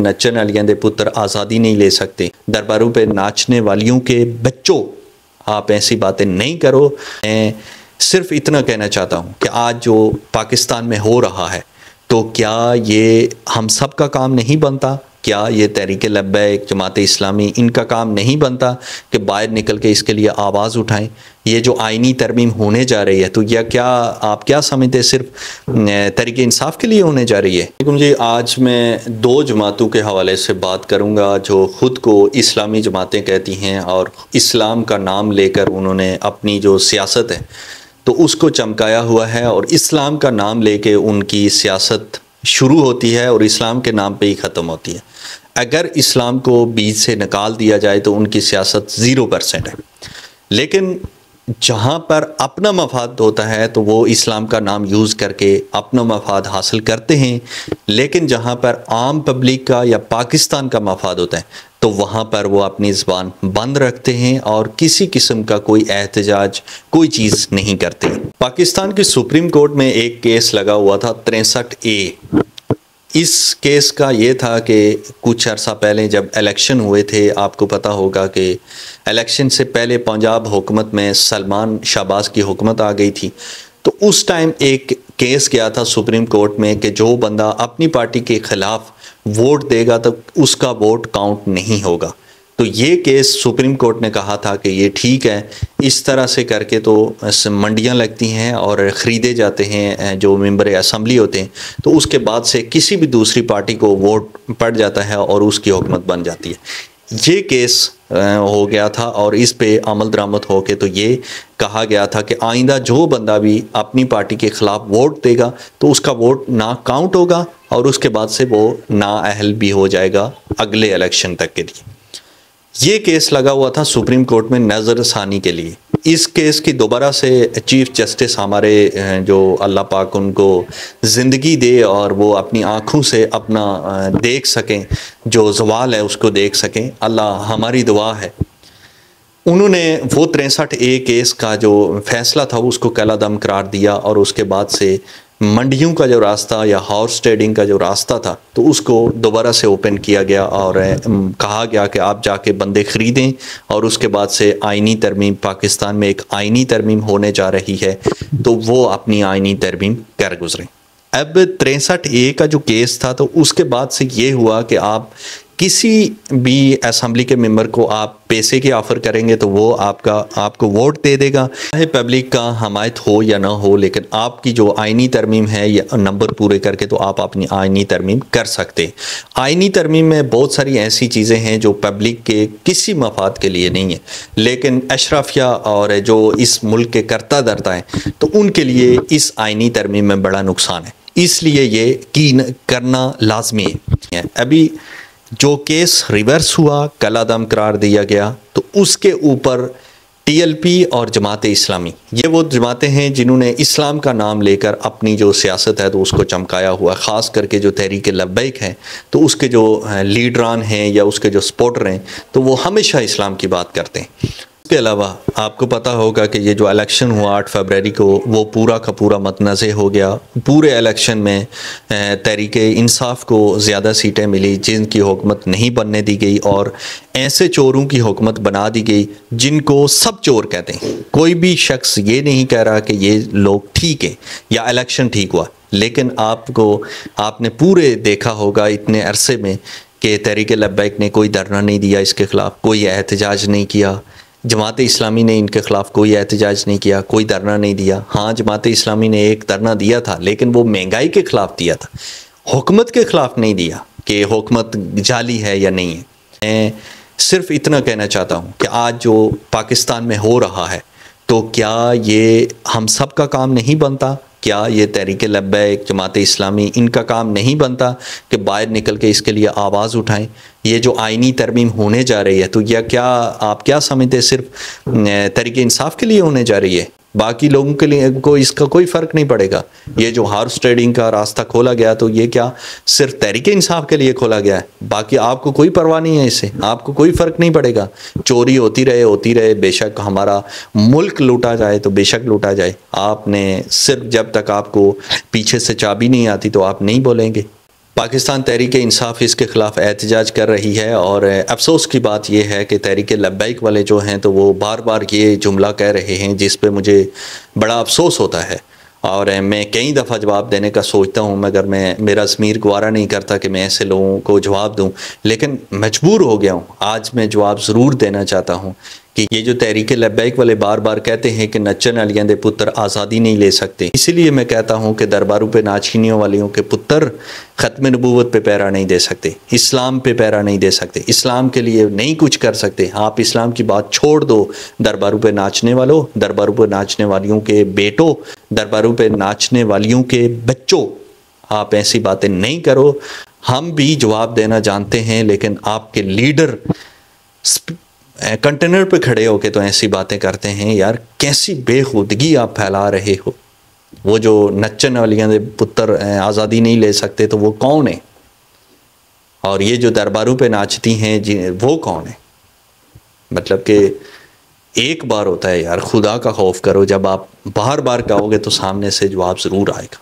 नचन वालियां दे पुत्र आज़ादी नहीं ले सकते, दरबारों पे नाचने वालियों के बच्चों आप ऐसी बातें नहीं करो। मैं सिर्फ इतना कहना चाहता हूँ कि आज जो पाकिस्तान में हो रहा है तो क्या ये हम सब का काम नहीं बनता? क्या ये तहरीक लब्बैक, जमात इस्लामी, इनका काम नहीं बनता कि बाहर निकल के इसके लिए आवाज़ उठाएं? ये जो आइनी तरमीम होने जा रही है तो यह क्या आप क्या समझते सिर्फ तहरीक इंसाफ के लिए होने जा रही है? लेकिन जी आज मैं दो जमातों के हवाले से बात करूँगा जो ख़ुद को इस्लामी जमातें कहती हैं और इस्लाम का नाम लेकर उन्होंने अपनी जो सियासत है तो उसको चमकाया हुआ है और इस्लाम का नाम लेके उनकी सियासत शुरू होती है और इस्लाम के नाम पे ही ख़त्म होती है। अगर इस्लाम को बीच से निकाल दिया जाए तो उनकी सियासत 0% है। लेकिन जहाँ पर अपना मफाद होता है तो वो इस्लाम का नाम यूज़ करके अपना मफाद हासिल करते हैं, लेकिन जहाँ पर आम पब्लिक का या पाकिस्तान का मफाद होता है तो वहाँ पर वो अपनी ज़बान बंद रखते हैं और किसी किस्म का कोई एहतजाज कोई चीज़ नहीं करते। पाकिस्तान की सुप्रीम कोर्ट में एक केस लगा हुआ था 63A। इस केस का ये था कि कुछ अर्सा पहले जब इलेक्शन हुए थे, आपको पता होगा कि इलेक्शन से पहले पंजाब हुकूमत में सलमान शहबाज की हुकूमत आ गई थी, तो उस टाइम एक केस गया था सुप्रीम कोर्ट में कि जो बंदा अपनी पार्टी के ख़िलाफ़ वोट देगा तो उसका वोट काउंट नहीं होगा। तो ये केस सुप्रीम कोर्ट ने कहा था कि ये ठीक है, इस तरह से करके तो मंडियां लगती हैं और ख़रीदे जाते हैं जो मेंबर असम्बली होते हैं, तो उसके बाद से किसी भी दूसरी पार्टी को वोट पड़ जाता है और उसकी हुकूमत बन जाती है। ये केस हो गया था और इस पे अमल दरामद हो के तो ये कहा गया था कि आइंदा जो बंदा भी अपनी पार्टी के ख़िलाफ़ वोट देगा तो उसका वोट ना काउंट होगा और उसके बाद से वो नाअहल भी हो जाएगा अगले इलेक्शन तक के लिए। ये केस लगा हुआ था सुप्रीम कोर्ट में नज़रसानी के लिए। इस केस की दोबारा से चीफ़ जस्टिस हमारे जो अल्लाह पाक उनको ज़िंदगी दे और वो अपनी आँखों से अपना देख सकें, जो ज़वाल है उसको देख सकें, अल्लाह हमारी दुआ है। उन्होंने वो 63A केस का जो फ़ैसला था उसको कलादम करार दिया और उसके बाद से मंडियों का जो रास्ता या हॉर्स ट्रेडिंग का जो रास्ता था तो उसको दोबारा से ओपन किया गया और कहा गया कि आप जाके बंदे ख़रीदें और उसके बाद से आइनी तरमीम, पाकिस्तान में एक आइनी तरमीम होने जा रही है तो वो अपनी आइनी तरमीम कर गुजरें। अब 63A का जो केस था तो उसके बाद से ये हुआ कि आप किसी भी असम्बली के मेंबर को आप पैसे की ऑफ़र करेंगे तो वो आपको वोट दे देगा, चाहे पब्लिक का हमायत हो या ना हो, लेकिन आपकी जो आइनी तरमीम है या नंबर पूरे करके तो आप अपनी आइनी तरमीम कर सकते। आइनी तरमीम में बहुत सारी ऐसी चीज़ें हैं जो पब्लिक के किसी मफाद के लिए नहीं है, लेकिन अशराफिया और जो इस मुल्क के करता धरता हैं तो उनके लिए इस आइनी तरमीम में बड़ा नुकसान है, इसलिए ये करना लाजमी है। अभी जो केस रिवर्स हुआ, कलादम करार दिया गया, तो उसके ऊपर TLP और जमात इस्लामी, ये वो जमातें हैं जिन्होंने इस्लाम का नाम लेकर अपनी जो सियासत है तो उसको चमकाया हुआ, ख़ास करके जो तहरीक लब्बैक है तो उसके जो लीडरान हैं या उसके जो सपोर्टर हैं तो वो हमेशा इस्लाम की बात करते हैं। इसके अलावा आपको पता होगा कि ये जो इलेक्शन हुआ 8 फरवरी को वो पूरा का पूरा मतनज़े हो गया। पूरे इलेक्शन में तहरीक इंसाफ को ज़्यादा सीटें मिली जिनकी हुकूमत नहीं बनने दी गई और ऐसे चोरों की हुकूमत बना दी गई जिनको सब चोर कहते हैं। कोई भी शख्स ये नहीं कह रहा कि ये लोग ठीक है या इलेक्शन ठीक हुआ, लेकिन आपने पूरे देखा होगा इतने अरसे में कि तहरीक लब्बैक ने कोई धरना नहीं दिया, इसके ख़िलाफ़ कोई एहतजाज नहीं किया। जमात इस्लामी ने इनके ख़िलाफ़ कोई एहतजाज नहीं किया, कोई धरना नहीं दिया। हाँ, जमात इस्लामी ने एक धरना दिया था लेकिन वो महंगाई के ख़िलाफ़ दिया था, हुकूमत के ख़िलाफ़ नहीं दिया कि हुकूमत जाली है या नहीं है। मैं सिर्फ इतना कहना चाहता हूँ कि आज जो पाकिस्तान में हो रहा है तो क्या ये हम सब का काम नहीं बनता? क्या ये तहरीक लब्बैक, जमात इस्लामी, इनका काम नहीं बनता कि बाहर निकल के इसके लिए आवाज़ उठाएं? ये जो आइनी तरमीम होने जा रही है तो यह क्या आप क्या समझते सिर्फ तहरीक इंसाफ के लिए होने जा रही है? बाकी लोगों के लिए को इसका कोई फ़र्क नहीं पड़ेगा। ये जो हॉर्स ट्रेडिंग का रास्ता खोला गया तो ये क्या सिर्फ तहरीक इंसाफ के लिए खोला गया है? बाकी आपको कोई परवाह नहीं है, इससे आपको कोई फ़र्क नहीं पड़ेगा। चोरी होती रहे, बेशक हमारा मुल्क लूटा जाए तो बेशक लूटा जाए। आपने सिर्फ जब तक आपको पीछे से चाबी नहीं आती तो आप नहीं बोलेंगे। पाकिस्तान तहरीक इंसाफ इसके ख़िलाफ़ एहतजाज कर रही है और अफसोस की बात यह है कि तहरीक लब्बैक वाले जो हैं तो वो बार बार ये जुमला कह रहे हैं जिस पे मुझे बड़ा अफसोस होता है और मैं कई दफ़ा जवाब देने का सोचता हूँ मगर मेरा ज़मीर गवारा नहीं करता कि मैं ऐसे लोगों को जवाब दूँ, लेकिन मजबूर हो गया हूँ। आज मैं जवाब ज़रूर देना चाहता हूँ कि ये जो तहरीक लब्बैक वाले बार बार कहते हैं कि नच्चन वालियां दे पुत्र आज़ादी नहीं ले सकते, इसीलिए मैं कहता हूँ कि दरबारों पे नाचीनियों वालियों के पुत्र ख़त्म नबूवत पे पैरा नहीं दे सकते, इस्लाम पे पैरा नहीं दे सकते, इस्लाम के लिए नहीं कुछ कर सकते। आप इस्लाम की बात छोड़ दो, दरबारों पे नाचने वालों, दरबारों पे नाचने वालियों के बेटों, दरबारों पे नाचने वालियों के बच्चों, आप ऐसी बातें नहीं करो। हम भी जवाब देना जानते हैं, लेकिन आपके लीडर कंटेनर पे खड़े होके तो ऐसी बातें करते हैं। यार कैसी बेखुदगी आप फैला रहे हो। वो जो नच्चन वालियां दे पुत्र आज़ादी नहीं ले सकते तो वो कौन है, और ये जो दरबारों पे नाचती हैं वो कौन है। मतलब कि एक बार होता है यार, खुदा का खौफ करो। जब आप बार बार कहोगे तो सामने से जवाब ज़रूर आएगा।